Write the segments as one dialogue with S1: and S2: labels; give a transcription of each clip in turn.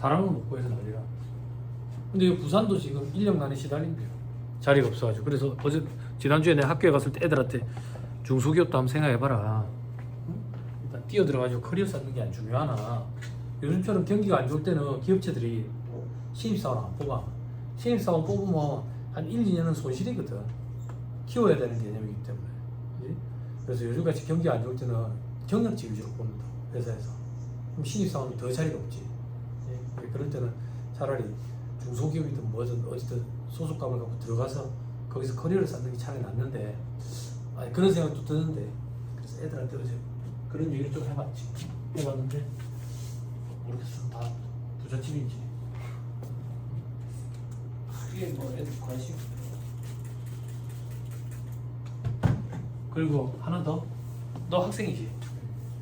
S1: 사람은 못 구해서 난리라. 근데 이 부산도 지금 인력난에 시달린대요. 자리가 없어가지고. 그래서 어제 지난주에 내 학교에 갔을 때 애들한테 중소기업도 한번 생각해봐라. 응? 일단 뛰어들어가지고 커리어 쌓는 게 안 중요하나. 요즘처럼 경기가 안 좋을 때는 기업체들이 신입사원 안 뽑아. 신입사원 뽑으면 한 1, 2년은 손실이거든. 키워야 되는 개념이기 때문에. 그치? 그래서 요즘같이 경기가 안 좋을 때는 경력직 위주로 뽑는다. 회사에서. 그럼 신입사원이 더 자리가 없지. 예? 그럴 때는 차라리 중소기업이든 뭐든 어쨌든 소속감을 갖고 들어가서 거기서 커리어를 쌓는 게 차라리 낫는데, 아니 그런 생각도 드는데, 그래서 애들한테 어제 그런 얘기를 좀 해봤는데 모르겠어. 다 부잣집인지 이게 뭐 애들 관심. 그리고 하나 더, 너 학생이지?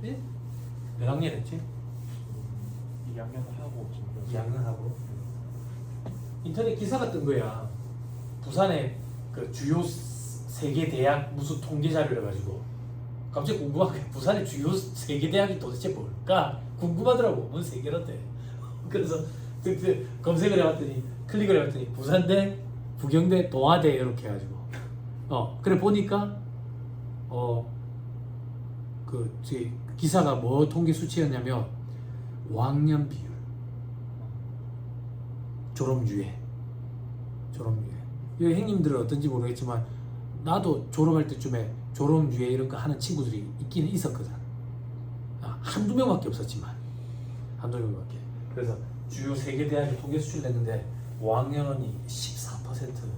S1: 네? 몇 학년 했지?
S2: 2학년 하고
S1: 2학년 하고. 인터넷 기사가 뜬 거야. 부산의 그 주요 세계 대학 무슨 통계 자료를 가지고 갑자기 궁금한 게 부산의 주요 세계 대학이 도대체 뭘까 궁금하더라고. 뭔 세계란데. 그래서 그때 검색을 해봤더니 클릭을 해봤더니 부산대, 부경대, 동아대 이렇게 해가지고 그래 보니까 그 기사가 뭐 통계 수치였냐면 5학년 비율, 졸업유예. 이 형님들은 어떤지 모르겠지만 나도 졸업할 때쯤에 졸업유예 이런 거 하는 친구들이 있기는 있었거든. 한두 명밖에 없었지만 한두 명밖에. 그래서 주요 세계 대학이 통계 수출됐는데 5학년이 14%더라.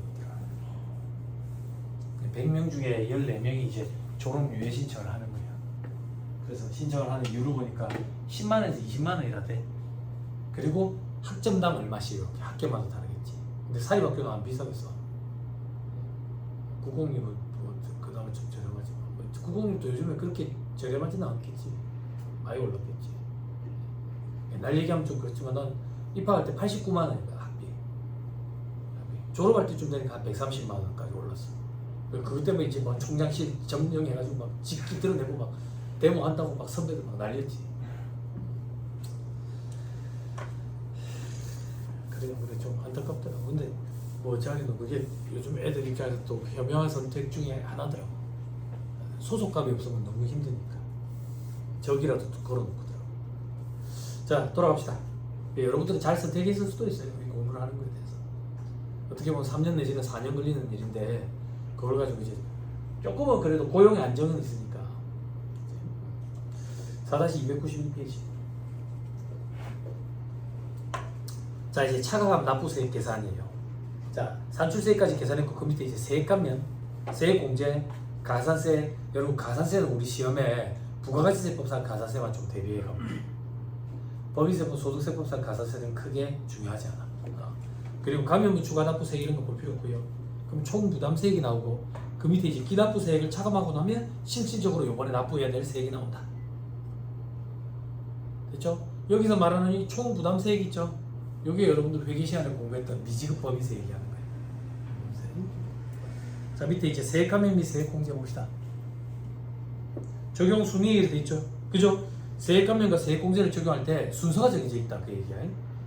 S1: 100명 중에 14명이 이제 졸업유예 신청을 하는 거야. 그래서 신청을 하는 이유를 보니까 10만 원에서 20만 원이라대. 그리고 학점당 얼마씩 이렇게 학교마다 다르겠지. 근데 사립학교는 안 비싸겠어. 906은 그나마 좀 저렴하지만 906도 요즘에 그렇게 저렴하지는 않겠지. 많이 올랐겠지. 옛날 얘기하면 좀 그렇지만 난 입학할 때 89만 원이다 학비. 졸업할 때쯤 되니까 한 130만 원까지 올랐어. 그것 때문에 이제 막 총장실 점령해가지고 막 집기 드러내고 막 데모 한다고 막 선배들 막 난리였지. 그래 좀 안타깝더라고. 근데 뭐 자기는 그게 요즘 애들 입장에서 또 현명한 선택 중에 하나더라고. 소속감이 없으면 너무 힘드니까 저기라도 걸어놓거든. 자, 돌아갑시다. 여러분들은 잘 선택했을 수도 있어요. 이 공부를 하는 거에 대해서. 어떻게 보면 3년 내지는 4년 걸리는 일인데 그걸 가지고 이제 조금은 그래도 고용의 안정은 있으니까. 4-296페이지. 자, 이제 차가감 납부세액 계산이에요. 자, 산출세까지 계산했고 그 밑에 이제 세액 감면, 세액공제, 가산세. 여러분 가산세는 우리 시험에 부가가치세법상 가산세만 좀 대비해요. 법인세법, 소득세법상 가산세는 크게 중요하지 않아. 그리고 감면부 추가납부세액 이런 거 볼 필요 없고요. 그럼 총 부담세액이 나오고 그 밑에 이제 기납부세액을 차감하고 나면 실질적으로 요번에 납부해야 될 세액이 나온다. 됐죠? 여기서 말하는 이 총 부담세액 있죠? 요게 여러분들 회계 시간에 공부했던 미지급 법인세 얘기하는 거예요. 자, 밑에 이제 세액감면 및 세액공제 봅시다. 적용 순위에 돼 있죠? 그죠? 세액감면과 세액공제를 적용할 때 순서가 정해져 있다. 그 얘기야.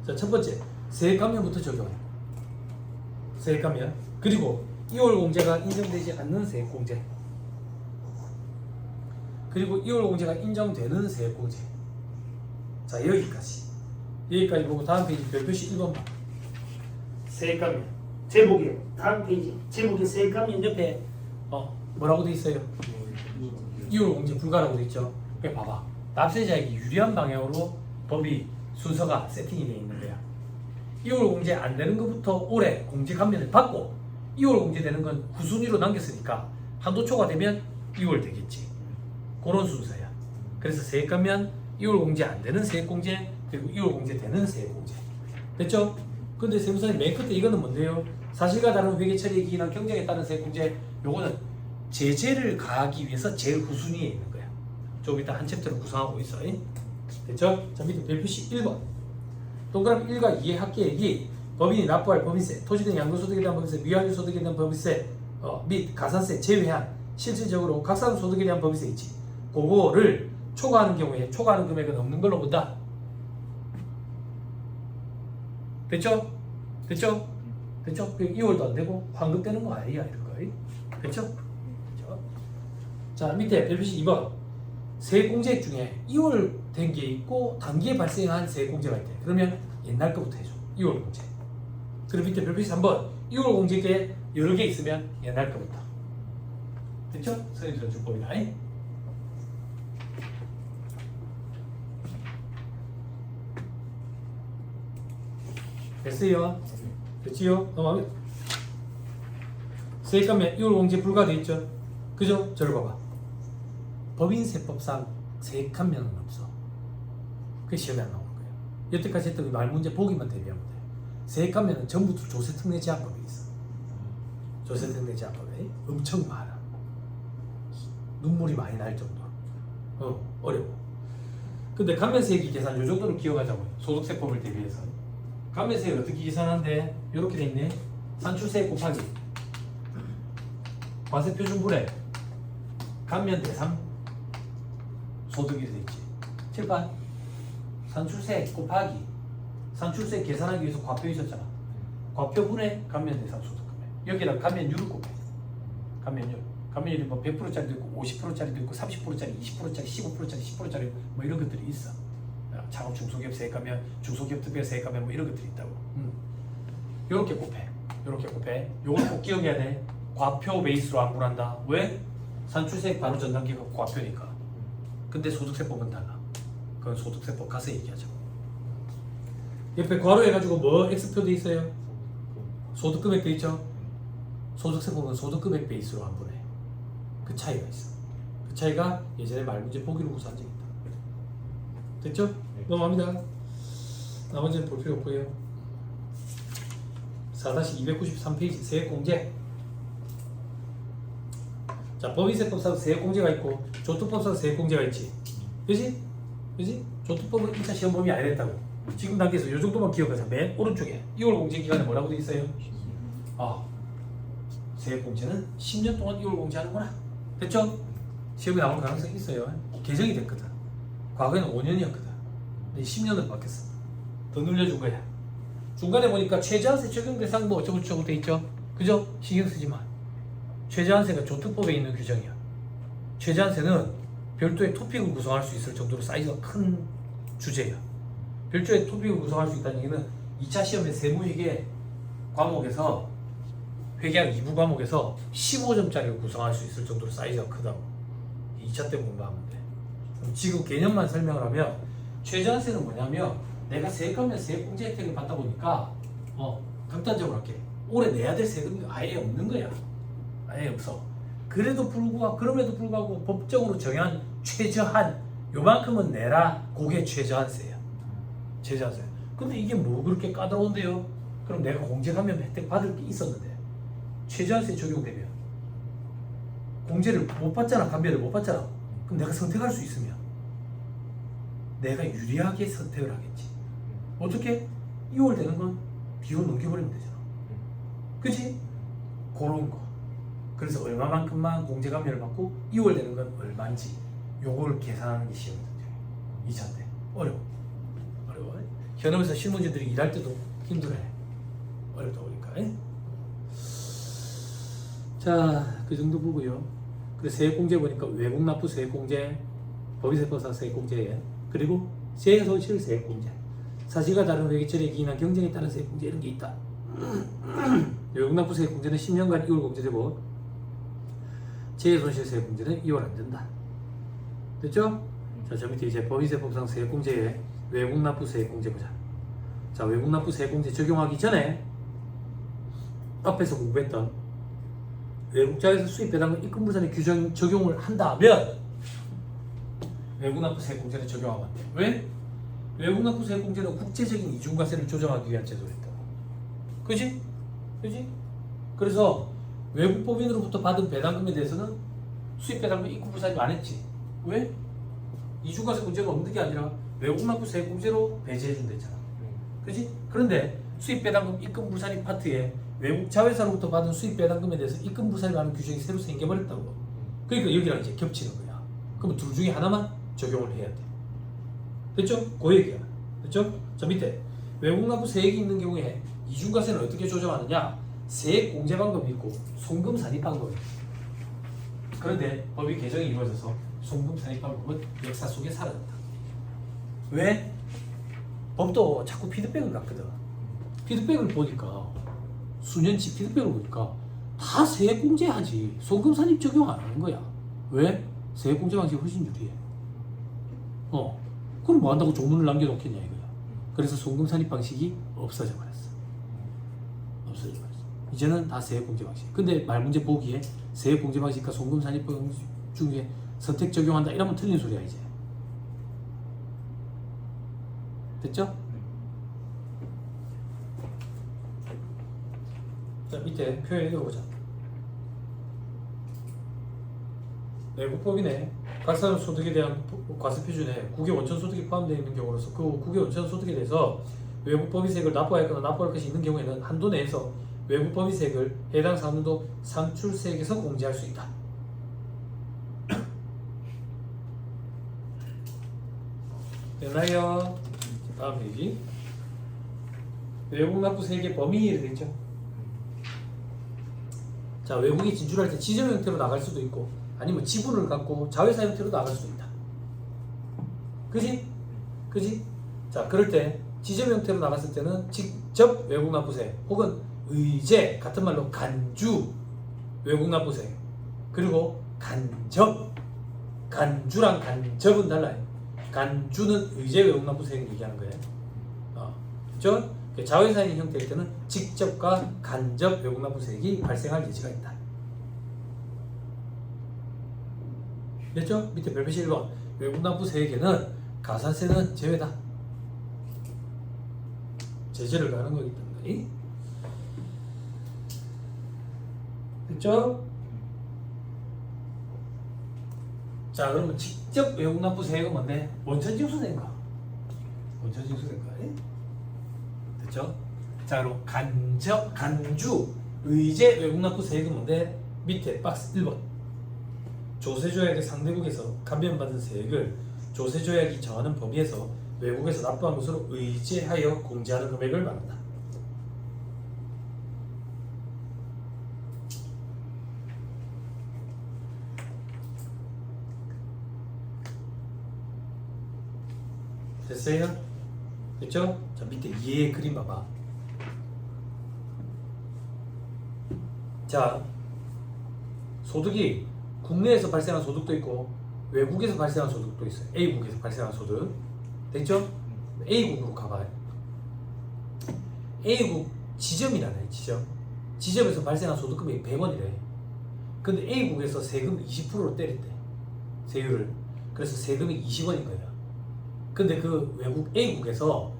S1: 자, 첫 번째 세액감면부터 적용해. 세액감면. 그리고 2월 공제가 인정되지 않는 세액공제. 그리고 2월 공제가 인정되는 세액공제. 자, 여기까지 보고 다음 페이지 별표시 1번 봐. 세액감면 제목이에요. 다음 페이지 제목이 세액감면 옆에 뭐라고 돼 있어요? 2월 공제 불가라고 돼 있죠. 그래 봐봐. 납세자에게 유리한 방향으로 법이 순서가 세팅이 돼 있는 거야. 2월 공제 안 되는 것부터 올해 공제 감면을 받고 2월 공제 되는 건 후순위로 남겼으니까 한도 초과되면 2월 되겠지. 그런 순서야. 그래서 세액감면, 2월 공제 안 되는 세액공제, 그리고 2월 공제 되는 세액공제. 됐죠? 근데 세무사님 맨 끝에 이거는 뭔데요? 사실과 다른 회계 처리에 기인한 경쟁에 따른 세액공제. 요거는 제재를 가하기 위해서 제일 후순위에 있는 거야. 좀 이따 한 챕터를 구성하고 있어. 됐죠? 자, 밑에 별표시 1번. 동그라미 1과 2의 합계액이 법인이 납부할 법인세, 토지 등 양도소득에 대한 법인세, 미환유 소득에 대한 법인세 및 가산세 제외한 실질적으로 각사는 소득에 대한 법인세 있지. 그거를 초과하는 경우에 초과하는 금액은 없는 걸로 본다. 됐죠? 됐죠? 됐죠? 2월도 안 되고 환급되는 거 아니야 이런 거. 됐죠? 됐죠? 자 밑에 별표시 2번 세액공제액 중에 2월 된 게 있고 단기에 발생한 세액공제가 있대. 그러면 옛날 거부터 해줘. 2월 공제. 그리고 밑에 별표시 3번 2월 공제에 여러 개 있으면 옛날 거부터. 됐죠? 선생님 주법이다. 됐어요? 됐지요? 넘어가면 세액감면 2월 공제 불가돼 있죠? 그죠? 저를 봐봐. 법인세법상 세액감면은 없어. 그게 시험에 안 나오는 거예요. 여태까지 했던 말 문제 보기만 대비하면 돼. 세액감면은 전부 조세특례 제한법이 있어. 조세특례 제한법에 엄청 많아. 눈물이 많이 날 정도로. 어려워. 근데 감면세액이 계산 요 정도로 기억하자고요. 소득세법을 대비해서. 감면세액 어떻게 계산하는데? 이렇게 돼 있네. 산출세액 곱하기 과세표준불에 감면 대상 소득이 돼 있지. 7번 산출세 곱하기 산출세 계산하기 위해서 과표 있었잖아. 과표분의 감면 대상 소득금액. 여기다 감면율을 곱해. 감면율이 뭐 100%짜리도 있고 50%짜리도 있고 30%짜리, 20%짜리, 15%짜리, 10%짜리 뭐 이런 것들이 있어. 창업 중소기업 세액감면, 중소기업 특별 세액감면 뭐 이런 것들이 있다고. 요렇게 곱해. 요렇게 곱해. 요걸 꼭 기억해야 돼. 과표 베이스로 안 구한다. 왜? 산출세액 바로 전단계가 과표니까. 근데 소득세법은 달라. 그건 소득세법 가서 얘기하죠. 옆에 괄호 해가지고 뭐 X표 돼 있어요? 소득금액 돼 있죠? 소득세법은 소득금액 베이스로 안 보내. 그 차이가 있어. 그 차이가 예전에 말문제 보기로 구사한 적이 있다. 됐죠?
S2: 네.
S1: 넘어갑니다. 나머지는 볼 필요 없고요. 4-293페이지 세액공제. 자, 법인세법상 세액공제가 있고 조투법상 세액공제가 있지. 그지? 그지? 조투법은 1차 시험 범위 안 했다고. 지금 단계에서 이 정도만 기억하자. 맨 오른쪽에 2월 공제 기간에 뭐라고 돼 있어요? 세액공제는 10년 동안 2월 공제하는구나. 됐죠? 시험에 나올 가능성이 있어요. 개정이 됐거든. 과거에는 5년이었거든. 근데 10년으로 바뀌었어. 더 늘려준 거야. 중간에 보니까 최저한세 적용 대상 뭐 어쩌고저쩌고 돼 있죠? 그죠? 신경 쓰지 마. 최저한세가 조특법에 있는 규정이야. 최저한세는 별도의 토픽을 구성할 수 있을 정도로 사이즈가 큰 주제야. 별도의 토픽을 구성할 수 있다는 얘기는 2차 시험의 세무회계 과목에서 회계학 2부 과목에서 15점짜리를 구성할 수 있을 정도로 사이즈가 크다고. 2차 때 공부하면 돼. 그럼 지금 개념만 설명을 하면 최저한세는 뭐냐면 내가 세액하면 세액공제 혜택을 받다 보니까 극단적으로 할게. 올해 내야 될 세금이 아예 없는 거야. 아예 없어. 그럼에도 불구하고 법정으로 정한 최저한 요만큼은 내라. 그게 최저한세야. 최저한세. 근데 이게 뭐 그렇게 까다로운데요? 그럼 내가 공제감면 혜택 받을 게 있었는데 최저한세 적용되면 공제를 못 받잖아. 감면을 못 받잖아. 그럼 내가 선택할 수 있으면 내가 유리하게 선택을 하겠지. 어떻게? 2월 되는 건 뒤로 넘겨버리면 되잖아. 그치? 그런 거. 그래서 얼마만큼만 공제감면을 받고 2월 되는 건 얼마인지 요걸 계산하는 게 시험 문제. 2차 때. 어려워. 현업에서 실무진들이 일할 때도 힘들어해. 어렵다 보니까. 자, 그 정도 보고요. 그래서 세액공제 보니까 외국납부 세액공제, 법인세법상 세액공제, 그리고 세액손실 세액공제, 사실과 다른 회계처리에 기인한 경쟁에 따른 세액공제 이런 게 있다. 외국납부 세액공제는 10년간 2월 공제되고 세액손실 세액공제는 2월 안 된다. 됐죠? 자, 저 밑에 이제 법인세법상 세액공제에 외국납부 세액공제 보자. 자, 외국납부 세액공제 적용하기 전에 앞에서 공부했던 외국자에서 수입 배당금 입금부산의 규정 적용을 한다면 외국납부 세액공제는 적용하면 안 돼. 왜? 외국납부 세액공제는 국제적인 이중과세를 조정하기 위한 제도였다고. 그지? 그지? 그래서 외국 법인으로부터 받은 배당금에 대해서는 수입 배당금 입금부산이 안 했지. 왜? 이중과세 문제가 없는 게 아니라 외국납부 세액공제로 배제해준댔잖아. 그지? 그런데 수입 배당금 입금 불산입 파트에 외국 자회사로부터 받은 수입 배당금에 대해서 입금 불산입하는 규정이 새로 생겨버렸다고. 그러니까 여기랑 이제 겹치는 거야. 그러면 둘 중에 하나만 적용을 해야 돼. 됐죠? 그 얘기야. 됐죠? 자, 밑에 외국 납부 세액이 있는 경우에 이중과세는 어떻게 조정하느냐? 세액 공제 방법이 있고 송금 산입 방법이 있고. 그런데 법이 개정이 이루어져서 송금 산입 방법은 역사 속에 사라졌다. 왜? 법도 자꾸 피드백을 갖거든. 피드백을 보니까 수년치 피드백을 보니까 다 세액 공제하지 송금 산입 적용 안 하는 거야. 왜? 세액 공제 방식이 훨씬 유리해. 그럼 뭐 한다고 조문을 남겨놓겠냐 이거야. 그래서 송금 산입 방식이 없어져 버렸어. 없어져 버렸어. 이제는 다 세액 공제 방식. 근데 말 문제 보기에 세액 공제 방식과 송금 산입 방식 중에 선택 적용한다 이러면 틀린 소리야 이제. 됐죠? 자 밑에 표현 읽어보자. 내국법인에 각 사람 소득에 대한 과세 표준에 국외 원천 소득이 포함되어 있는 경우로서 그 국외 원천 소득에 대해서 외국 법인세액을 납부하였거나 납부할 것이 있는 경우에는 한도 내에서 외국 법인세액을 해당 상년도 상출세액에서 공제할 수 있다. 됐나요? 다음 페이지. 외국 납부 세액의 범위에 되겠죠. 자, 외국에 진출할 때 지점 형태로 나갈 수도 있고 아니면 지분을 갖고 자회사 형태로 나갈 수도 있다. 그지? 그지? 자, 그럴 때 지점 형태로 나갔을 때는 직접 외국 납부세 혹은 의제 같은 말로 간주 외국 납부세 그리고 간주랑 간접은 달라요. 간주는 의제 외국 납부세액을 얘기하는 거예요. 그렇죠? 자회사인 형태일 때는 직접과 간접 외국 납부세액이 발생할 여지가 있다. 됐죠? 밑에 별표시 1번 외국 납부세액에는 가산세는 제외다. 제재를 가는 거기 때문에. 됐죠? 자, 그러면 직접 외국 납부세액은 뭔데? 원천징수세인가? 원천징수세인가? 됐죠? 자, 그럼 간주, 의제 외국 납부세액은 뭔데? 밑에 박스 1번. 조세조약의 상대국에서 감면받은 세액을 조세조약이 정하는 범위에서 외국에서 납부한 것으로 의제하여 공제하는 금액을 말한다. 됐어요? 됐죠? 자, 밑에 이해 그림 봐봐. 자, 소득이 국내에서 발생한 소득도 있고 외국에서 발생한 소득도 있어요. A국에서 발생한 소득. 됐죠? A국으로 가봐요. A국 지점이라네. 지점에서 발생한 소득 금액이 100원이래. 근데 A국에서 세금 20%로 때렸대. 세율을. 그래서 세금이 20원인 거야. 근데 그 외국 A국에서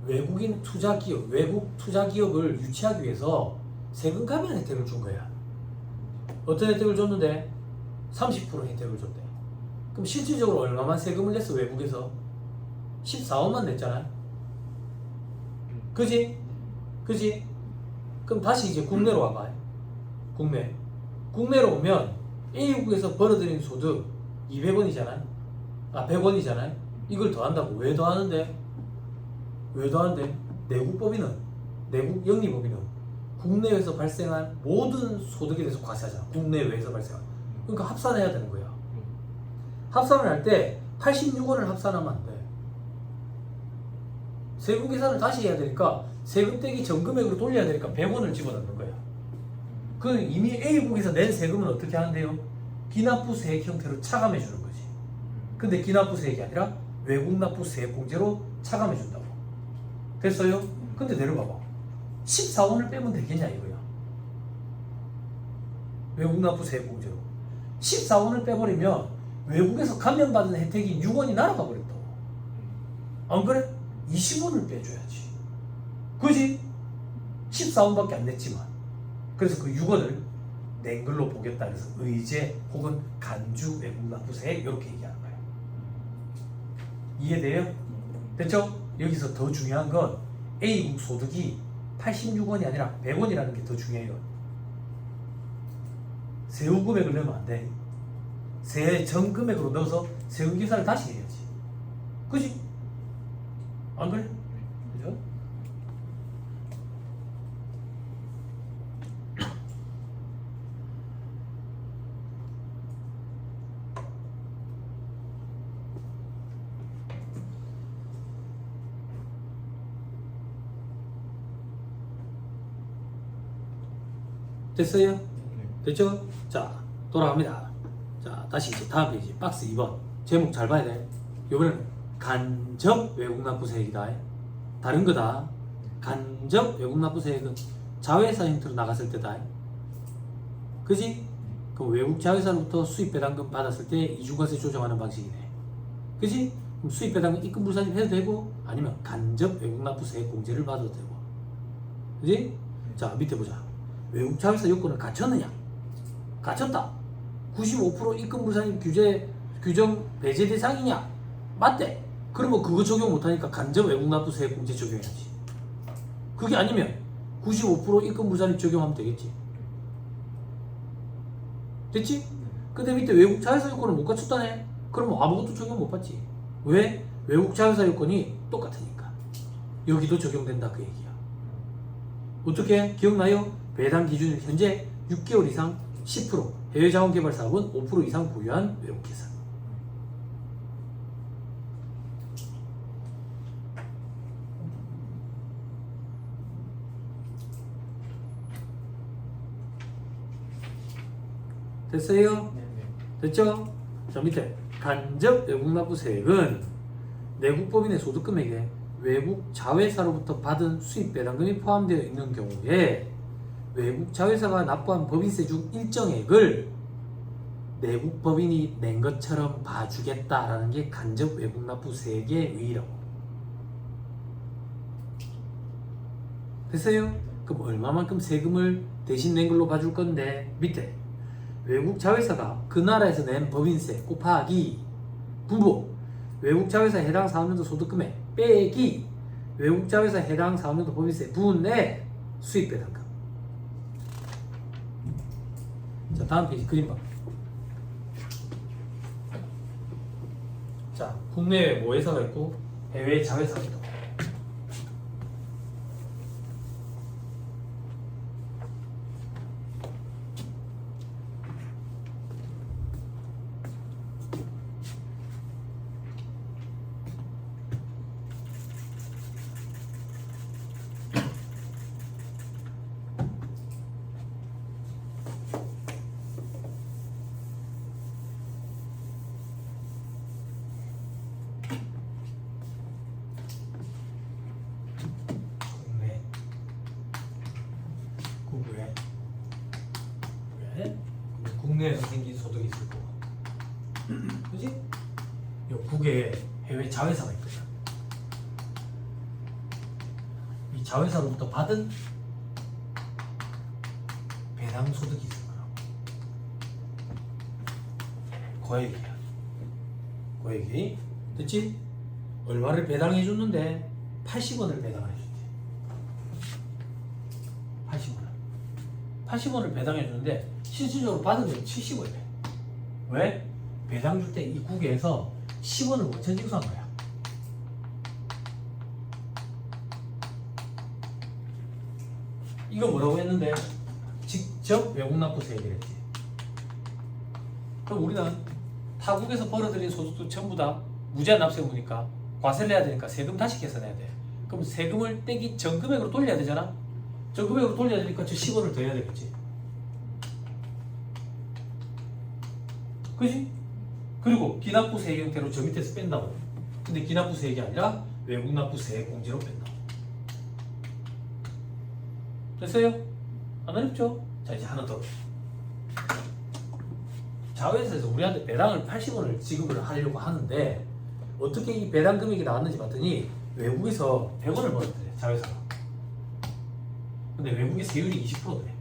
S1: 외국인 투자기업, 외국 투자기업을 유치하기 위해서 세금 감면 혜택을 준 거야. 어떤 혜택을 줬는데? 30% 혜택을 줬대. 그럼 실질적으로 얼마만 세금을 냈어? 외국에서 14원만 냈잖아. 그지? 그지? 그럼 다시 이제 국내로 와봐. 국내로 오면 A국에서 벌어들인 소득 200원이잖아. 100원이잖아. 이걸 더한다고. 왜 더하는데? 내국법인은, 내국 영리법인은 국내에서 발생한 모든 소득에 대해서 과세하잖아. 국내외에서 발생한. 그러니까 합산해야 되는 거야. 합산을 할 때 86원을 합산하면 안 돼. 세금 계산을 다시 해야 되니까 세금 떼기 전 금액으로 돌려야 되니까 100원을 집어넣는 거야. 그 이미 A국에서 낸 세금은 어떻게 하는데요? 기납부세액 형태로 차감해 주는 거지. 근데 기납부세액이 아니라 외국 납부세액 공제로 차감해 준다고. 됐어요? 근데 내려봐봐. 14원을 빼면 되겠냐 이거야. 외국 납부세액 공제로 14원을 빼버리면 외국에서 감면받은 혜택이 6원이 날아가 버렸다고. 안 그래? 20원을 빼줘야지. 그지? 14원밖에 안 냈지만. 그래서 그 6원을 낸 걸로 보겠다. 그래서 의제 혹은 간주 외국 납부세액 이렇게 얘기하는 거예요. 이해돼요? 됐죠? 여기서 더 중요한 건 A국 소득이 86원이 아니라 100원이라는 게 더 중요해요. 세후 금액을 넣으면 안 돼. 세액 전 금액으로 넣어서 세금 계산을 다시 해야지. 그지? 안 그래? 그죠? 됐어요?
S2: 네.
S1: 됐죠? 자, 돌아갑니다. 자, 다시 이제 다음 페이지 박스 2번 제목 잘 봐야 돼. 이번에는 간접 외국납부세액이다. 다른 거다. 간접 외국납부세액은 자회사 형태로 나갔을 때다. 그지? 그럼 외국 자회사로부터 수입 배당금 받았을 때 이중과세 조정하는 방식이네. 그지? 그럼 수입 배당금 입금 불산입 해도 되고 아니면 간접 외국납부세액 공제를 받아도 되고. 그지? 자, 밑에 보자. 외국 자회사 요건을 갖췄느냐? 갖췄다. 95% 입금 불산입 규정 배제 대상이냐? 맞대. 그러면 그거 적용 못하니까 간접 외국납부세액 공제 적용해야지. 그게 아니면 95% 입금 불산입 적용하면 되겠지. 됐지? 근데 밑에 외국 자회사 요건을 못 갖췄다네? 그러면 아무것도 적용 못 받지. 왜? 외국 자회사 요건이 똑같으니까. 여기도 적용된다 그 얘기야. 어떻게? 기억나요? 배당 기준은 현재 6개월 이상 10%, 해외 자원 개발 사업은 5% 이상 보유한 외국 회사. 됐어요?
S2: 네.
S1: 됐죠? 자, 밑에 간접 외국납부세액은 내국법인의 소득금액에 외국 자회사로부터 받은 수입 배당금이 포함되어 있는 경우에 외국 자회사가 납부한 법인세 중 일정액을 내국 법인이 낸 것처럼 봐주겠다라는 게 간접 외국납부세액의 의의라고. 됐어요? 그럼 얼마만큼 세금을 대신 낸 걸로 봐줄 건데 밑에 외국 자회사가 그 나라에서 낸 법인세 곱하기 분모 외국 자회사에 해당 사업년도 소득금액 빼기 외국 자회사에 해당 사업년도 법인세 분의 수입 배당금. 자, 다음 페이지 그림 봐. 자, 국내에 뭐 회사가 있고 해외에 자회사가 있고. 국내에서 생긴 소득이 있을 거고, 그지? 요 국외에 해외 자회사가 있거든. 이 자회사로부터 받은 배당 소득이 있을 거라고. 그 얘기야. 그 얘기. 됐지? 얼마를 배당해 줬는데 80원을 배당을 해줬대. 80원을. 80원을 배당해 줬는데 실질적으로 받은 건 70원이래. 왜? 배당 줄 때 이 국에서 10원을 원천 징수한 거야. 이거 뭐라고 했는데? 직접 외국납부세액을 했지. 그럼 우리는 타국에서 벌어들인 소득도 전부 다 무제한 납세의무니까 과세를 내야 되니까 세금 다시 계산해야 돼. 그럼 세금을 떼기 전 금액으로 돌려야 되잖아. 전 금액으로 돌려야 되니까 저 10원을 더 해야 되겠지. 그지? 그리고 기납부세액 형태로 저 밑에서 뺀다고. 근데 기납부세액이 아니라 외국납부세액 공제로 뺀다고. 됐어요? 안 어렵죠? 자, 이제 하나 더. 자회사에서 우리한테 배당을 80원을 지급을 하려고 하는데 어떻게 이 배당 금액이 나왔는지 봤더니 외국에서 100원을 벌었대, 자회사가. 근데 외국의 세율이 20%래.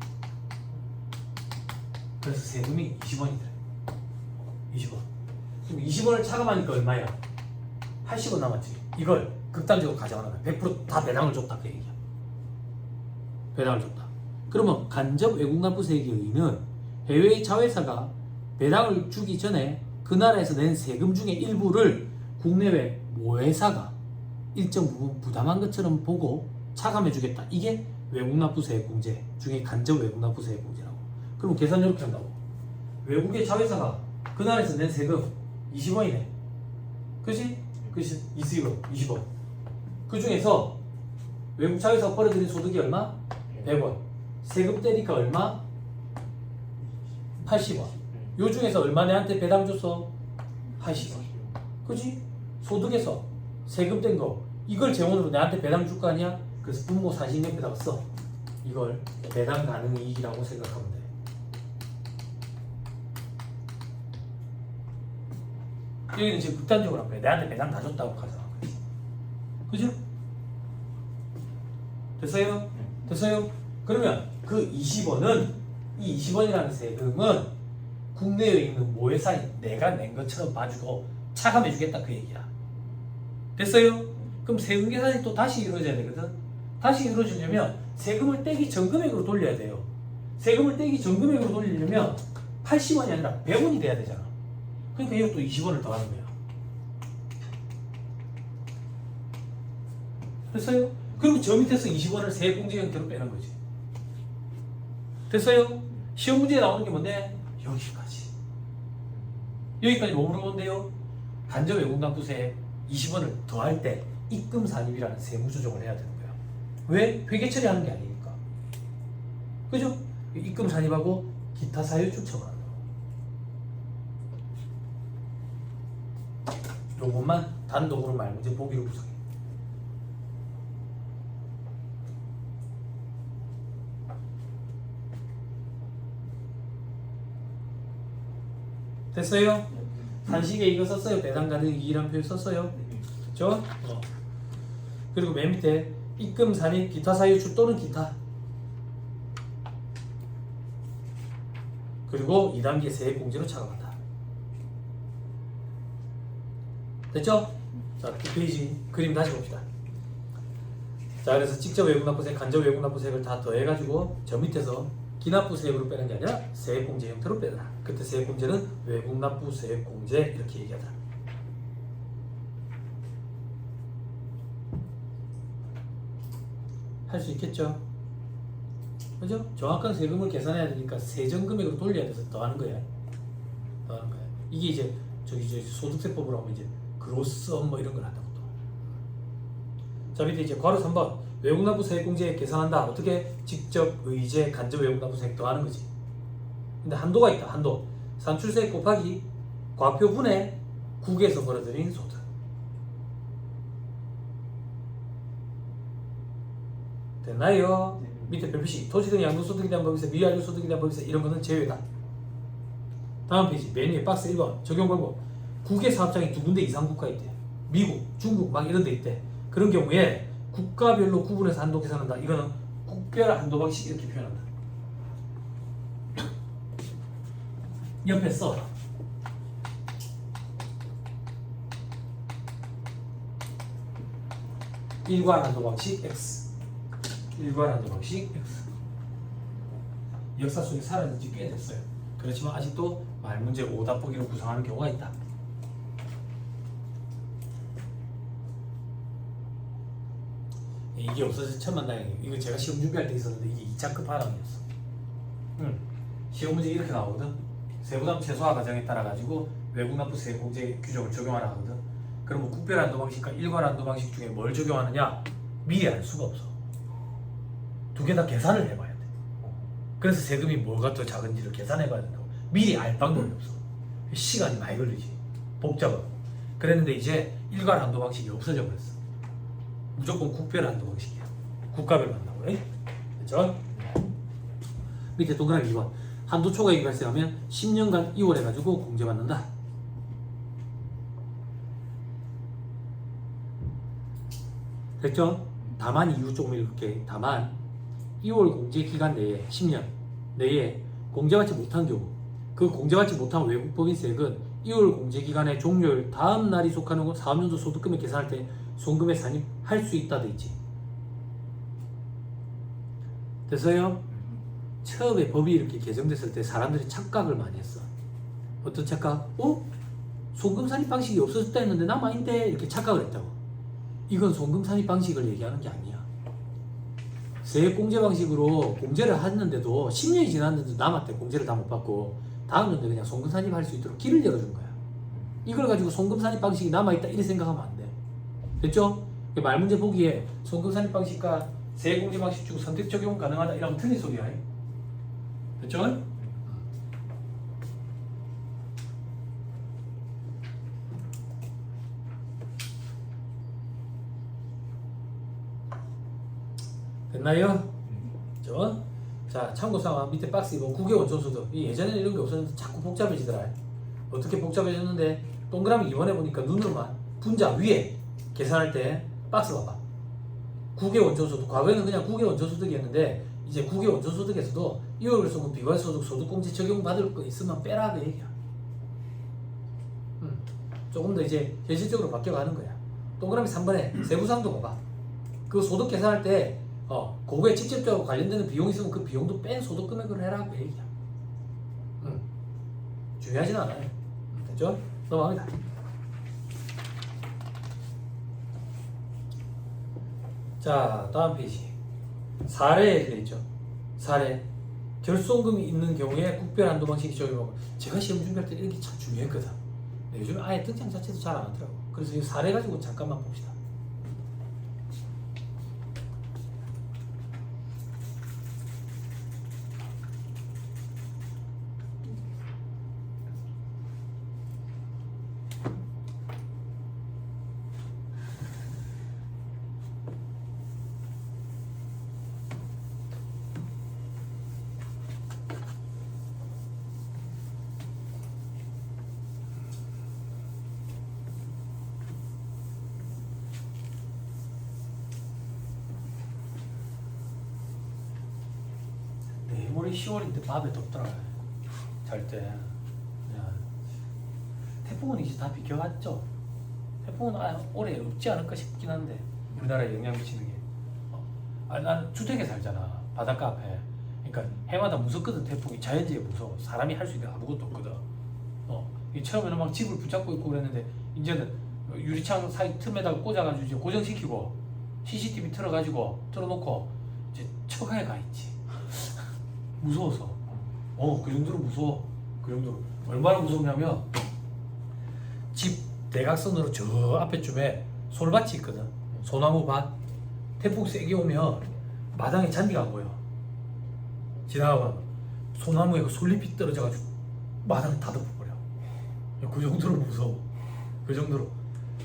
S1: 그래서 세금이 20원이더래. 20원. 그럼 20원을 차감하니까 얼마야? 80원 남았지. 이걸 극단적으로 가져가는 거야. 100% 배당을 줬다 그 얘기야. 배당을 줬다. 그러면 간접 외국납부세액의 의의는 해외의 자회사가 배당을 주기 전에 그 나라에서 낸 세금 중의 일부를 국내외 모회사가 일정 부분 부담한 것처럼 보고 차감해주겠다. 이게 외국납부세액 공제 중에 간접 외국납부세액 공제라고. 그럼 계산 이렇게 한다고. 외국의 자회사가 그 나라에서 낸 세금 20원이네. 그치? 그치? 20원. 그 중에서 외국 자회사가 벌어들인 소득이 얼마? 100원. 세금 떼니까 얼마? 80원. 요 중에서 얼마 내한테 배당 줬어? 80원. 그지? 소득에서 세금 뗀 거 이걸 재원으로 내한테 배당 줄 거 아니야? 그래서 분모 40옆에다가 써. 이걸 배당 가능 이익이라고 생각하면 돼. 여기는 지금 극단적으로 한 거야. 내한테 배당 다 줬다고 가정한 거지. 그죠? 됐어요? 됐어요? 그러면 그 20원은 이 20원이라는 세금은 국내에 있는 모회사인 내가 낸 것처럼 봐주고 차감해주겠다 그 얘기야. 됐어요? 그럼 세금 계산이 또 다시 이루어져야 되거든. 다시 이루어지려면 세금을 떼기 전 금액으로 돌려야 돼요. 세금을 떼기 전 금액으로 돌리려면 80원이 아니라 100원이 돼야 되잖아. 그러니까 이것도 20원을 더하는 거야. 됐어요? 그리고 저 밑에서 20원을 세액공제 형태로 빼는 거지. 됐어요? 시험 문제에 나오는 게 뭔데? 여기까지. 여기까지 뭐 물어본대요? 간접 외국납부세 20원을 더할 때 입금 산입이라는 세무 조정을 해야 되는 거야. 왜? 회계 처리하는 게 아니니까. 그죠? 입금 산입하고 기타 사유 추첨하는 거. 요것만 단독으로 말문제 보기로 구성해. 됐어요? 산식에 이거 썼어요. 배당 가능 이익이라는 표현 썼어요. 그렇죠? 그리고 맨 밑에 입금 산입 기타 사유출 또는 기타. 그리고 2단계 세액공제로 차감한다. 됐죠? 자, 2페이지 그림 다시 봅시다. 자, 그래서 직접 외국납부세, 간접 외국납부세를 다 더해가지고 저 밑에서 기납부세액으로 빼는 게 아니라 세액공제 형태로 빼라. 그때 세액공제는 외국납부세액공제 이렇게 얘기하자. 할 수 있겠죠? 그죠? 정확한 세금을 계산해야 되니까 세전금액으로 돌려야 돼서 더하는 거야. 더하는 거야. 이게 이제 저기 소득세법으로 하면 이제 그로스엄 뭐 이런 걸 한다고 또. 자, 밑에 이제 괄호 3번 외국납부세액공제 계산한다. 어떻게? 직접 의제 간접 외국납부세액 더하는 거지. 근데 한도가 있다. 한도. 산출세액 곱하기 과표분의 국에서 벌어들인 소득. 됐나요? 밑에 별표시 토지 등 양도소득에 대한 법에서 미완료소득에 대한 법에서 이런 거는 제외다. 다음 페이지 맨 위에 박스 1번 적용 방법. 국외 사업장이 두 군데 이상 국가에 있대. 미국, 중국 막 이런 데 있대. 그런 경우에 국가별로 구분해서 한도 계산한다. 이거는 국별 한도 방식 이렇게 표현한다. 옆에 써. 일괄 한도 방식 X. 일괄 한도 방식 X. 역사 속에 사라진 지 꽤 됐어요. 그렇지만 아직도 말문제 오답 보기로 구성하는 경우가 있다. 이게 없어서 천만다행이에요. 이거 제가 시험 준비할 때 있었는데 이게 2차급 하락이었어. 시험 문제 이렇게 나오거든. 세부담 최소화 과정에 따라 가지고 외국납부세 공제 규정을 적용하라 하거든. 그러면 국별한도 방식과 일괄한도 방식 중에 뭘 적용하느냐? 미리 알 수가 없어. 두 개 다 계산을 해봐야 돼. 그래서 세금이 뭐가 더 작은지를 계산해봐야 된다고. 미리 알 방법이 없어. 시간이 많이 걸리지. 복잡하고. 그랬는데 이제 일괄한도 방식이 없어져 버렸어. 무조건 국별한도 방식이야. 국가별로 한다고. 그렇죠? 밑에 동그라미 2번. 한도 초과액이 발생하면 10년간 이월해가지고 공제받는다. 됐죠? 다만 이유 조금 읽을게. 다만 2월 공제 기간 내에 10년 내에 공제받지 못한 경우 그 공제받지 못한 외국법인세액은 2월 공제 기간의 종료일 다음 날이 속하는 사업연도 소득금액 계산할 때 손금에 산입할 수 있다 돼 있지. 됐어요? 처음에 법이 이렇게 개정됐을 때 사람들이 착각을 많이 했어. 어떤 착각? 손금 산입 방식이 없어졌다 했는데 남아있는데 이렇게 착각을 했다고. 이건 손금 산입 방식을 얘기하는 게 아니야. 세액공제 방식으로 공제를 했는데도 10년이 지났는데도 남았대. 공제를 다 못 받고 다음 연도에 그냥 손금 산입할 수 있도록 길을 열어준 거야. 이걸 가지고 손금 산입 방식이 남아있다 이렇게 생각하면 안 돼. 됐죠? 말문제 보기에 손금 산입 방식과 세액공제 방식 중 선택 적용 가능하다 이러면 틀린 소리야. 됐죠? 됐나요? 그죠? 자, 참고사항 밑에 박스 이거 국외 원천소득. 이 예전에는 이런 게 없었는데 자꾸 복잡해지더라. 어떻게 복잡해졌는데 동그라미 이번에 보니까 눈으로만 분자 위에 계산할 때 박스 봐봐. 국외 원천소득. 과거에는 그냥 국외 원천소득이었는데 이제 국외 원천소득에서도 이월을 쏘면 비과세소득 소득공제 적용받을 거 있으면 빼라 그 얘기야. 조금 더 이제 현실적으로 바뀌어가는 거야. 동그라미 3번에 세부사항도 봐봐. 그 소득 계산할 때 그거에 직접적으로 관련되는 비용이 있으면 그 비용도 뺀 소득 금액으로 해라 그 얘기야. 중요하진 않아요. 됐죠? 넘어갑니다. 자, 다음 페이지. 사례에 되어 있죠. 사례. 결손금이 있는 경우에 국별 한도 방식이 적용하고. 제가 시험 준비할 때 이런 게 참 중요했거든. 근데 요즘 아예 등장 자체도 잘 안 하더라고. 그래서 이 사례 가지고 잠깐만 봅시다. 내일모레 10월인데 밥에 덥더라. 잘 때. 야, 태풍은 이제 다 비켜갔죠. 태풍은 올해 없지 않을까 싶긴 한데 우리나라에 영향 미치는 게. 난 주택에 살잖아. 바닷가 앞에. 그러니까 해마다 무섭거든. 태풍이 자연재해 무서워. 사람이 할 수 있는 아무것도 없거든. 이 처음에는 막 집을 붙잡고 있고 그랬는데 이제는 유리창 사이 틈에다가 꽂아가지고 이제 고정시키고 CCTV 틀어놓고 이제 처가에 가 있지. 무서워서. 그 정도로 무서워. 그 정도로. 얼마나 무섭냐면 집 대각선으로 저 앞에쯤에 솔밭이 있거든. 소나무 밭. 태풍 세게 오면 마당에 잔디가 안 보여. 지나가면 소나무에 그 솔잎이 떨어져가지고 마당을 다 덮어버려. 그 정도로 무서워. 그 정도로.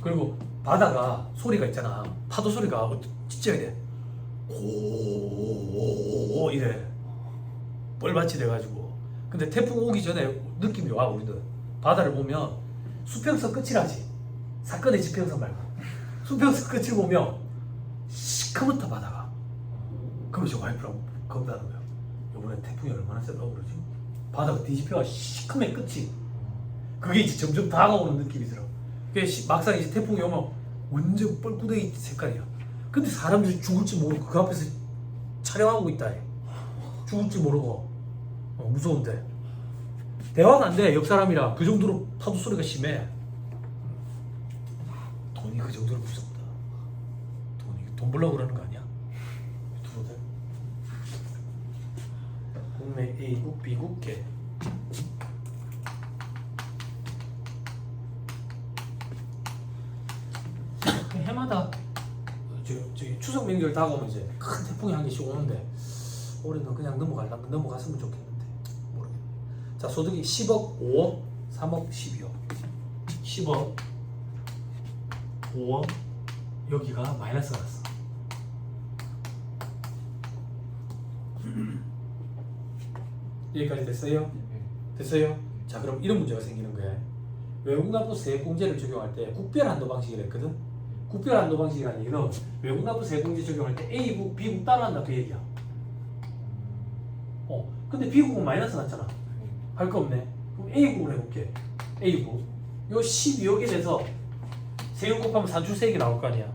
S1: 그리고 바다가 소리가 있잖아. 파도 소리가 진짜 이래. 고 이래. 뻘밭이 돼가지고. 근데 태풍 오기 전에 느낌이 와. 우리는 바다를 보면 수평선 끝이라지. 사건의 지평선 말고 수평선 끝을 보면 시커멓다 바다가. 그럼 저 와이프랑 겁나는 거야. 이번에 태풍이 얼마나 세다고 그러지? 바다가 뒤집혀가 시커매 끝이. 그게 이제 점점 다가오는 느낌이 들어. 막상 이제 태풍이 오면 완전 뻘구덩이 색깔이야. 근데 사람들이 죽을지 모르고 그 앞에서 촬영하고 있다 해. 죽을지 모르고. 무서운데 대화가 안 돼. 옆 사람이랑 그 정도로 파도 소리가 심해. 돈이 그 정도로 무섭다. 돈 벌려고 그러는 거 아니야? 유튜버들. 국내 A국 B국계. 해마다 저기 추석 명절 다가오면 이제 큰 태풍이 한 개씩 오는데 올해는 그냥 넘어갔으면 좋겠는데 모르겠네. 자, 소득이 10억, 5억, 3억, 12억. 10억, 5억, 여기가 마이너스 났어. 여기까지 됐어요? 됐어요? 자, 그럼 이런 문제가 생기는 거예요. 외국납부 세액공제를 적용할 때 국별한도 방식을 했거든. 국별한도 방식이라는 얘기는 외국납부 세액공제 적용할 때 A국, B국 따로 한다 그 얘기야. 근데 B국은 마이너스 났잖아. 할 거 없네. 그럼 A국으로 해볼게. A국. 요 12억에 대해서 세율 곱하면 산출세액이 나올 거 아니야.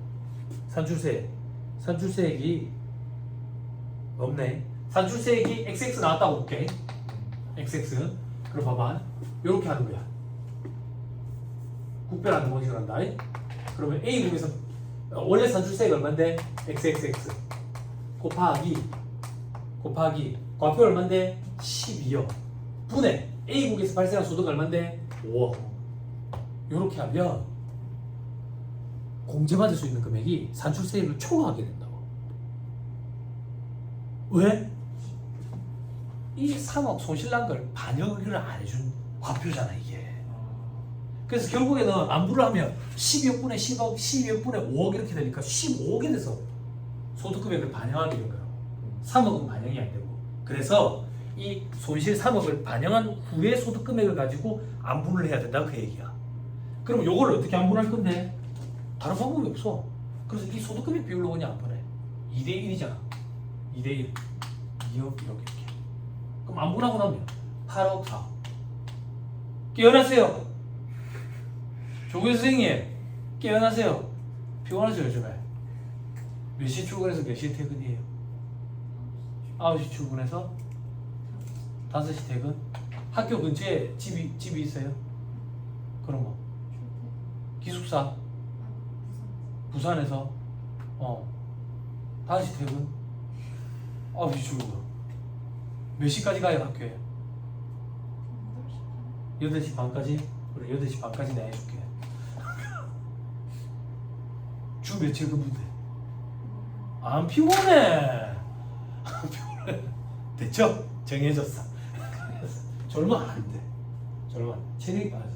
S1: 산출세액이 없네. 산출세액이 XX 나왔다고 볼게. XX. 그럼 봐봐. 요렇게 하는 거야. 국별한도 방식을 한다. 그러면 A국에서 원래 산출세액 얼마인데? XXX 곱하기 과표 얼마인데? 12억 분의 A국에서 발생한 소득 얼마인데? 5억. 요렇게 하면 공제받을 수 있는 금액이 산출세액을 초과하게 된다고. 왜? 이 3억 손실난 걸 반영을 안 해준 과표잖아 이게. 그래서 결국에는 안부를 하면 12억 분의 10억, 12억 분의 5억 이렇게 되니까 15억에 대해서 소득 금액을 반영하게 된 거예요. 3억은 반영이 안 되고. 그래서 이 손실 3억을 반영한 후에 소득 금액을 가지고 안분을 해야 된다 그 얘기야. 그럼 요걸 어떻게 안분할 건데? 다른 방법이 없어. 그래서 이 소득 금액 비율로 그냥 안분해. 2대 1이잖아. 2대 1. 2억 이렇게. 그럼 안분하고 나면 8억 4억. 깨어나세요. 조교 선생님 깨어나세요. 피곤하죠 요즘에. 몇 시 출근해서 몇 시에 퇴근이에요? 9시 출근해서 5시 퇴근? 학교 근처에 집이 있어요? 그런 거 기숙사? 부산에서 5시 퇴근? 9시 출근. 몇 시까지 가요 학교에? 8시 반까지? 그래 8시 반까지 내가 해줄게. 주 며칠 근무인데? 안 피곤해. 안 피곤해. 됐죠? 정해졌어. 절만 안 돼. 절만. 체력이 빠져.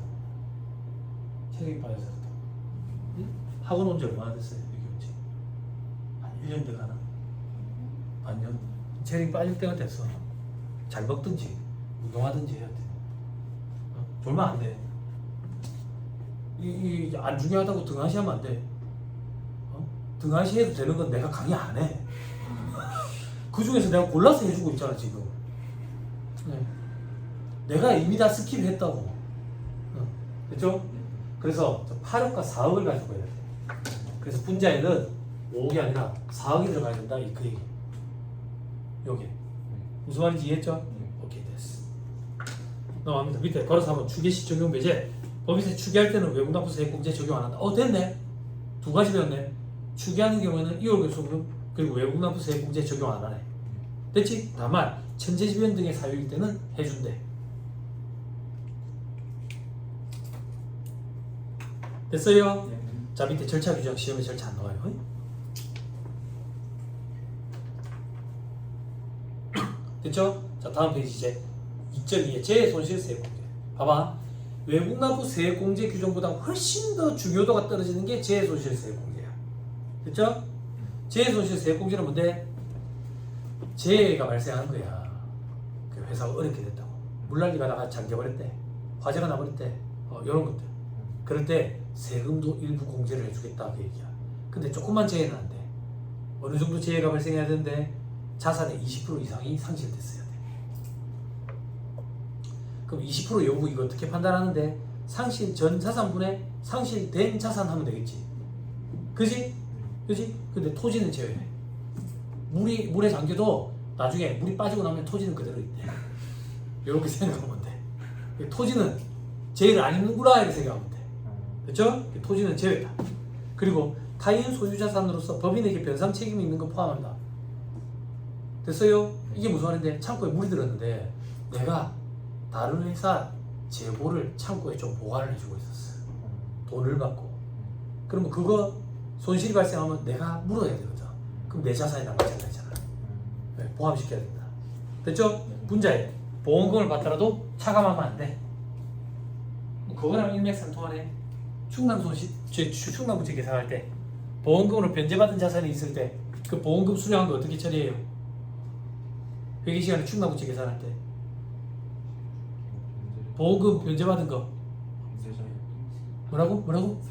S1: 체력이 빠져서. 응? 학원 온 지 얼마나 됐어요? 여기 온 지? 한 1년 돼 가나? 반년? 체력이 빠질 때가 됐어. 잘 먹든지 운동하든지 해야 돼. 졸면 안 돼. 안 중요하다고 등하시하면 안 돼. 등하시해도 되는 건 내가 강의 안 해. 그 중에서 내가 골라서 해주고 있잖아 지금. 네. 내가 이미 다 스킵했다고. 됐죠? 그래서 8억과 4억을 가지고 해야 돼. 그래서 분자에는 5억이 아니라 4억이 들어가야 된다 그 얘기. 요게 무슨 말인지 이해했죠? 오케이 됐어. 넘어갑니다. 밑에 걸어서 한번 추계시 적용 배제. 법인세 추계할 때는 외국납부세 세액공제 적용 안 한다. 됐네. 두 가지 배웠네. 추계하는 경우에는 이월결손금 그리고 외국납부세 세액공제 적용 안 하네. 됐지? 다만 천재지변 등의 사유일 때는 해준대. 됐어요? 자 밑에 절차 규정 시험에 절차 안 나와요. 됐죠? 자 다음 페이지 이제 2.2의 재손실세액공제. 봐봐. 외국납부세액공제 규정보다 훨씬 더 중요도가 떨어지는 게 재손실세액공제야. 됐죠? 재손실세액공제는 뭔데? 재해가 발생한 거야. 그 회사가 어렵게 됐다고. 물난리가 나가 잠겨버렸대. 화재가 나버렸대. 이런 것들. 그럴 때 세금도 일부 공제를 해주겠다 그 얘기야. 근데 조금만 재해는 안 돼. 어느 정도 재해가 발생해야 되는데 자산의 20% 이상이 상실됐어야 돼. 그럼 20% 여부 이거 어떻게 판단하는데? 상실 전 자산분의 상실된 자산 하면 되겠지. 그지? 그지? 근데 토지는 제외해. 물에 잠겨도 나중에 물이 빠지고 나면 토지는 그대로 있대. 이렇게 생각하면 돼. 토지는 제외를 안 입는구나 이렇게 생각하면 돼. 됐죠? 토지는 제외다. 그리고 타인 소유 자산으로서 법인에게 변상 책임이 있는 거 포함한다. 됐어요? 이게 무슨 말인데? 창고에 물이 들었는데 내가 다른 회사 재고를 창고에 좀 보관을 해주고 있었어. 돈을 받고. 그러면 그거 손실이 발생하면 내가 물어야 되거든. 그럼 내 자산이랑 마찬가지잖아. 네, 포함시켜야 된다. 됐죠? 분자에 보험금을 받더라도 차감하면 안 돼. 그거랑 일맥상통하네. 충당부채 계산할 때 보험금으로 변제받은 자산이 있을 때 그 보험금 수령한 거 어떻게 처리해요? 회계시간에 충당부채 계산할 때 보험금 변제받은 거 뭐라고?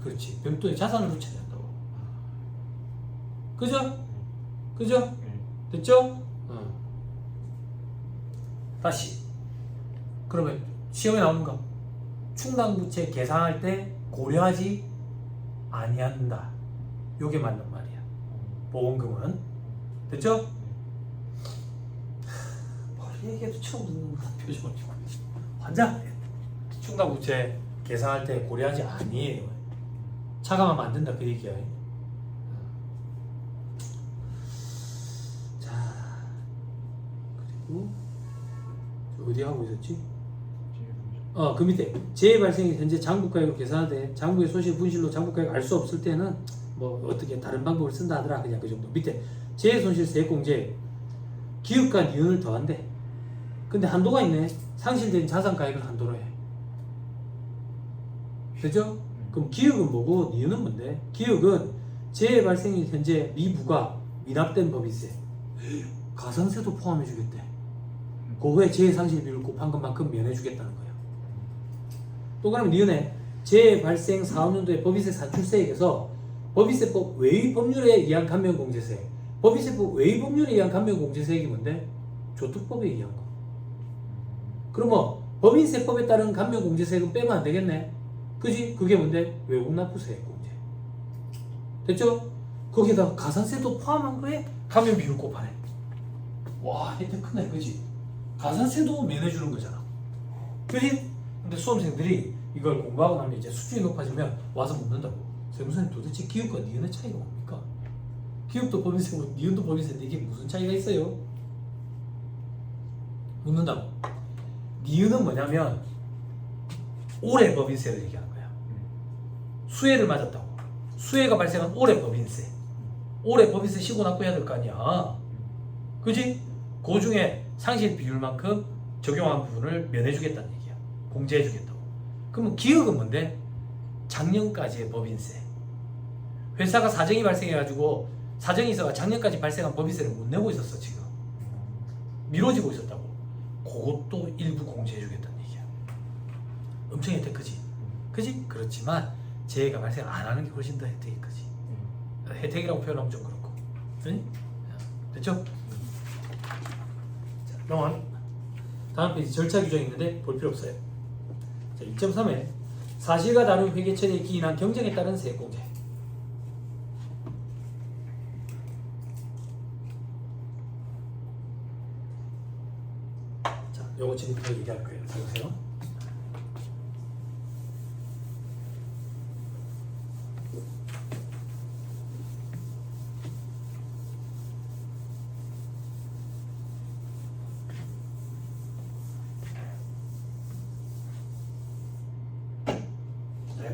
S1: 그렇지. 별도의 자산을 붙여야 된다고. 그죠? 그죠? 됐죠? 다시. 그러면 시험에 나오는 거 충당부채 계산할 때 고려하지 아니한다. 요게 맞는 말이야. 보험금은. 됐죠? 머리 얘기해도 처음 듣는 표정을 지고 환장. 충당부채 계산할 때 고려하지 아니에요. 차감하면 안 된다 그 얘기야. 자 그리고 어디 하고 있었지? 그 밑에 재해 발생이 현재 장부가액으로 계산하되 장부의 손실 분실로 장부가액 알 수 없을 때는 뭐 어떻게 다른 방법을 쓴다 하더라. 그냥 그 정도. 밑에 재해 손실 세액공제 기업가 니은을 더한대. 근데 한도가 있네. 상실된 자산 가액을 한도로 해. 되죠? 그럼 기역은 뭐고 니은은 뭔데? 기역은 재해 발생인 현재 미부가 미납된 법인세, 가산세도 포함해주겠대. 그거에 재해 상실 비율 곱한 것만큼 면해주겠다는 거야. 또 그러면 니은에 재해 발생 4년도에 법인세 산출세액에서 법인세법 외의 법률에 의한 감면공제세, 법인세법 외의 법률에 의한 감면공제세액이 뭔데? 조특법에 의한 거. 그러면 법인세법에 따른 감면공제세액은 빼면 안 되겠네. 그지? 그게 뭔데? 외국납부세액 공제. 됐죠? 거기에다 가산세도 포함한 거에 감면 비율 곱하네. 와, 혜택 크네, 그지? 가산세도 면해주는 거잖아. 그지? 근데 수험생들이 이걸 공부하고 나면 이제 수준이 높아지면 와서 묻는다고. 세무사님 도대체 기업과 니은의 차이가 뭡니까? 기업도 법인세고 니은도 법인세인데 이게 무슨 차이가 있어요? 묻는다고. 니은은 뭐냐면 올해 법인세를 얘기하는 거야. 수해를 맞았다고. 수해가 발생한 올해 법인세. 올해 법인세 시고 납부해야 될 거 아니야. 그지? 그 중에 상실 비율만큼 적용한 부분을 면해주겠다는 얘기야. 공제해주겠다고. 그러면 기억은 뭔데? 작년까지의 법인세. 회사가 사정이 발생해가지고 사정이 있어가 작년까지 발생한 법인세를 못 내고 있었어 지금. 미뤄지고 있었다고. 그것도 일부 공제해주겠다는 얘기야. 엄청 혜택 크지? 그지? 그렇지만 재해가 발생 안 하는 게 훨씬 더 혜택이 크지. 혜택이라고 표현하면 좀 그렇고. 그지? 됐죠? 자, 넘어가. 다음 페이지 절차 규정이 있는데 볼 필요 없어요. 자, 2.3에 사실과 다른 회계처리에 기인한 경쟁에 따른 세액공제. 자, 요거 지금부터 얘기할 거예요. 잘 보세요.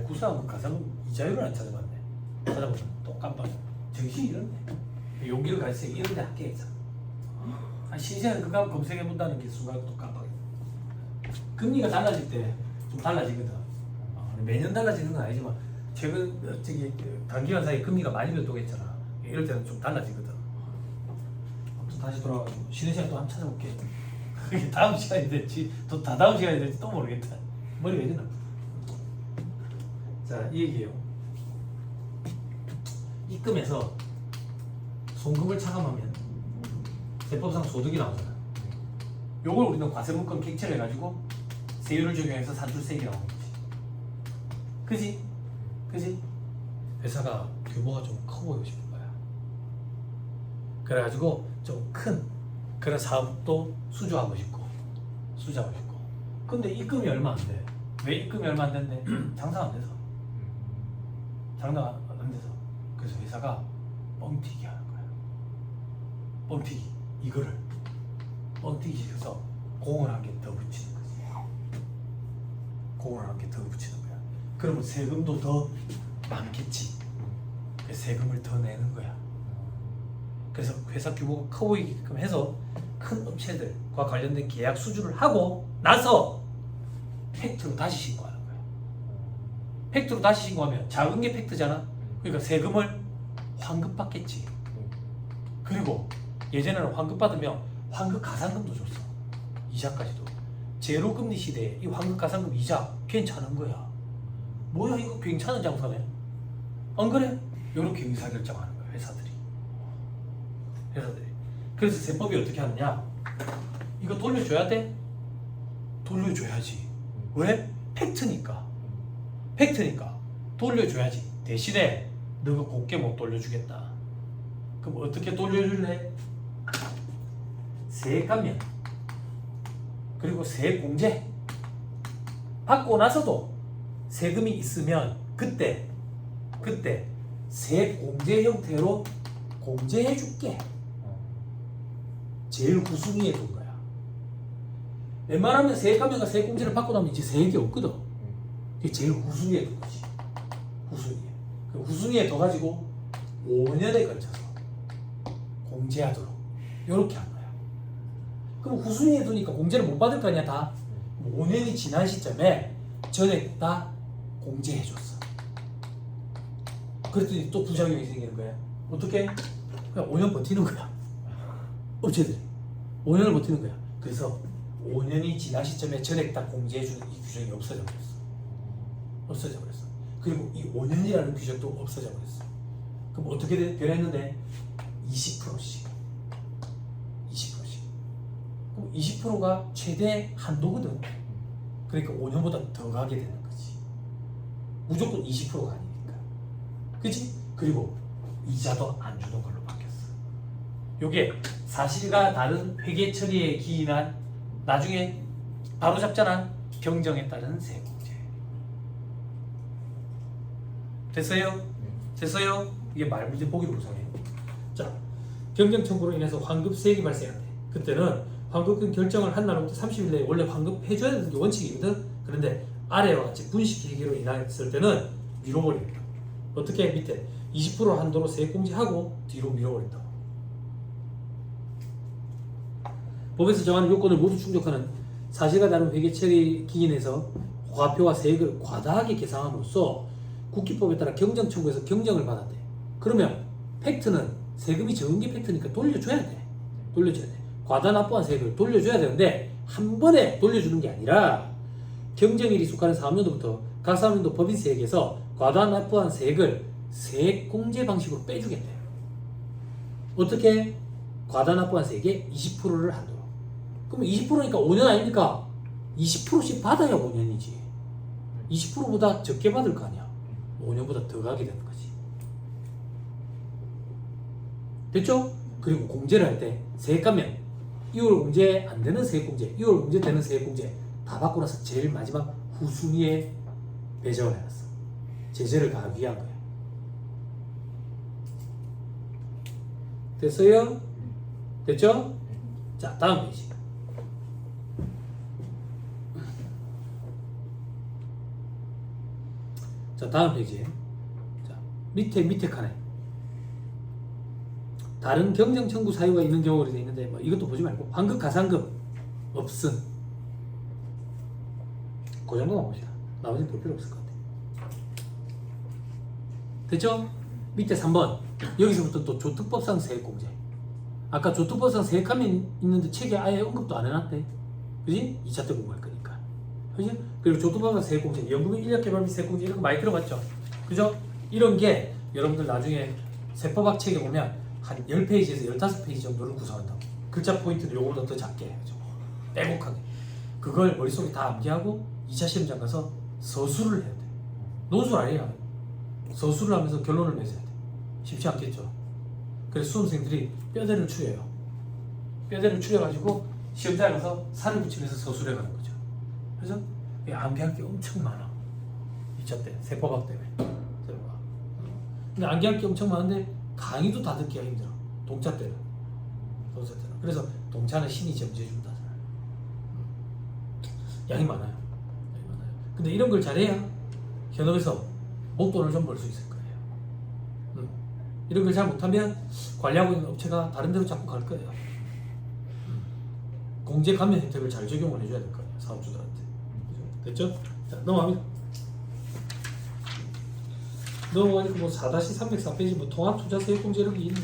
S1: 구사하고 가상 이자율을 안 찾아봤네. 찾아보면 또 깜빡. 정신이 이렇네. 용기를 가지고 이런 데 학계에서 신세는 그거 한번 검색해본다는 게 순간 또 깜빡. 금리가 달라질 때 좀 달라지거든. 매년 달라지는 건 아니지만 최근 단기간 사이에 금리가 많이 변동했잖아. 이럴 때는 좀 달라지거든. 아무튼 다시 돌아가지고 쉬는 시간 또 한번 찾아볼게. 그게 다음 시간이 될지 또 다다음 시간이 될지 또 모르겠다. 머리가 이래 나. 자, 이 얘기예요. 입금해서 송금을 차감하면 세법상 소득이 나오잖아. 요걸 우리는 과세문건 객체를 해가지고 세율을 적용해서 산출세액이 나오는 거지. 그지? 그지? 회사가 규모가 좀 커 보이고 싶은 거야. 그래가지고 좀 큰 그런 사업도 수주하고 싶고. 근데 입금이 얼마 안 돼. 왜 입금이 얼마 안 된대? 장사 안 돼서. 장난 안 돼서. 그래서 회사가 뻥튀기 하는 거야. 뻥튀기. 이거를 뻥튀기 시켜서 공을 한 개 더 붙이는 거지. 공을 한 개 더 붙이는 거야. 그러면 세금도 더 많겠지. 그래서 세금을 더 내는 거야. 그래서 회사 규모가 커 보이게끔 해서 큰 업체들과 관련된 계약 수주를 하고 나서 팩트로 다시 신고하는 거야. 팩트로 다시 신고하면 작은 게 팩트잖아. 그러니까 세금을 환급받겠지. 그리고 예전에는 환급받으면 환급 가산금도 줬어. 이자까지도. 제로금리 시대에 이 환급 가산금 이자 괜찮은 거야. 뭐야 이거 괜찮은 장사네. 안 그래? 이렇게 의사결정하는 거야 회사들이. 그래서 세법이 어떻게 하느냐. 이거 돌려줘야 돼? 돌려줘야지. 왜? 팩트니까 돌려줘야지. 대신에 너가 곱게 못 돌려주겠다. 그럼 어떻게 돌려줄래? 세액 감면 그리고 세액 공제 받고 나서도 세금이 있으면 그때 세액 공제 형태로 공제해 줄게. 제일 후순위에 둔 거야. 웬만하면 세액 감면과 세액 공제를 받고 나면 이제 세액이 없거든. 이게 제일 후순위에 둔 거지. 후순위에 더 가지고 5년에 걸쳐서 공제하도록 이렇게 한 거야. 그럼 후순위에 두니까 공제를 못 받을 거 아니야 다. 5년이 지난 시점에 전액 다 공제해줬어. 그랬더니 또 부작용이 생기는 거야. 어떻게? 그냥 5년 버티는 거야. 업체들이 5년을 버티는 거야. 그래서 5년이 지난 시점에 전액 다 공제해주는 이 규정이 없어져 버렸어. 없어져 버렸어. 그리고 이 5년이라는 규정도 없어져 버렸어. 그럼 어떻게 변했는데 20%씩. 20%씩. 그럼 20%가 최대 한도거든. 그러니까 5년보다 더 가게 되는 거지. 무조건 20%가 아니니까. 그치? 그리고 이자도 안 주는 걸로 바뀌었어. 요게 사실과 다른 회계 처리에 기인한 나중에 바로 잡잖아. 경정에 따른 세공제. 됐어요? 됐어요? 이게 말문제 보기로 구성해. 자, 경정 청구로 인해서 환급세액이 발생한대. 그때는 환급금 결정을 한 날부터 30일 내에 원래 환급해줘야 되는 게 원칙이거든. 그런데 아래와 같이 분식 회계로 인했을 때는 미뤄버립니다. 어떻게? 밑에 20% 한도로 세액공제하고 뒤로 미뤄버린다. 법에서 정하는 요건을 모두 충족하는 사실과 다른 회계 처리 기인에서 과표와 세액을 과다하게 계상함으로써 국기법에 따라 경정 청구에서 경정을 받았대. 그러면 팩트는 세금이 적은 게 팩트니까 돌려줘야 돼. 돌려줘야 돼. 과다 납부한 세액을 돌려줘야 되는데 한 번에 돌려주는 게 아니라 경정일이 속하는 사업년도부터 각 사업년도 법인세액에서 과다 납부한 세액을 세액공제 방식으로 빼주겠대. 어떻게? 과다 납부한 세액의 20%를 한도로. 그럼 20%니까 5년 아닙니까? 20%씩 받아야 5년이지. 20%보다 적게 받을 거 아니야. 5년보다 더 가게 되는 거지. 됐죠? 그리고 공제를 할 때 세액 감면 2월 공제 안 되는 세액 공제, 2월 공제 되는 세액 공제 다 받고 나서 제일 마지막 후순위에 배정을 해놨어. 제재를 가하기 위한 거야. 됐어요? 됐죠? 자, 다음 페이지. 자, 다음 페이지에. 자, 밑에 칸에 다른 경정 청구 사유가 있는 경우가 되어 있는데 뭐 이것도 보지 말고 환급 가산금 없음. 그 정도만 봅시다. 나머지는 볼 필요 없을 것 같아. 됐죠? 밑에 3번. 여기서부터 또 조특법상 세액공제. 아까 조특법상 세액함이 있는데 책에 아예 언급도 안 해놨대. 그지? 2차 때 공부할 거니까. 그지? 그리고 조특법상 세액공제, 연금의 인력개발비 세액공제 이런 거 많이 들어봤죠? 그죠? 이런 게 여러분들 나중에 세법학 책에 보면 한 10페이지에서 15페이지 정도를 구성한다고. 글자 포인트를 요거보다 더 작게 해야죠. 빼곡하게. 그걸 머릿속에 다 암기하고 2차 시험장 가서 서술을 해야 돼. 논술 아니야. 서술을 하면서 결론을 맺어야 돼. 쉽지 않겠죠. 그래서 수험생들이 뼈대를 추려요. 뼈대를 추려가지고 시험장에 가서 살을 붙이면서 서술해 가는 거죠. 그래서 암기할 게 엄청 많아. 2차 때 세법학 때문에. 근데 암기할 게 엄청 많은데 강의도 다 듣기가 힘들어. 동차 때는. 그래서 동차는 신이 점지해준다. 양이 많아요. 근데 이런 걸 잘해야 현업에서 목돈을 좀 벌 수 있을 거예요. 이런 걸 잘 못하면 관리하고 있는 업체가 다른 데로 자꾸 갈 거예요. 공제 감면 혜택을 잘 적용을 해줘야 될 거예요. 사업주들한테. 됐죠? 자, 넘어갑니다. 넘어가니까 뭐 4-304페이지 뭐 통합투자세액공제 이런 게 있는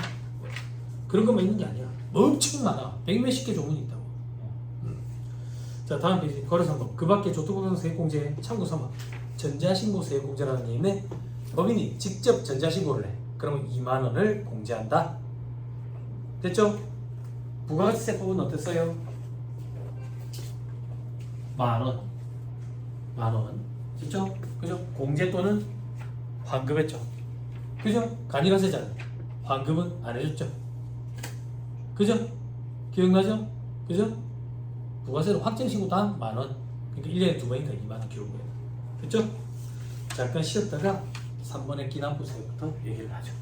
S1: 그런 것만 있는 게 아니야. 엄청 많아. 100몇십 개 조문이 있다고. 자, 다음 페이지. 거래상법. 그 밖에 조특법상 세액공제 참고 삼아. 전자신고 세액공제라는 게 있네. 법인이 직접 전자신고를 해. 그러면 2만 원을 공제한다. 됐죠? 부가가치세법은 어땠어요? 만 원. 만 원. 됐죠? 그죠? 공제 또는 환급했죠. 그죠? 간이가세잖아요. 환급은 안 해줬죠. 그죠? 기억나죠? 그죠? 부가세는 확정신고당 만 원. 그러니까 1년에 2번이니까 2만 원 기록을 해요. 됐죠? 잠깐 쉬었다가 3번의 기남부세부터 얘기를 하죠.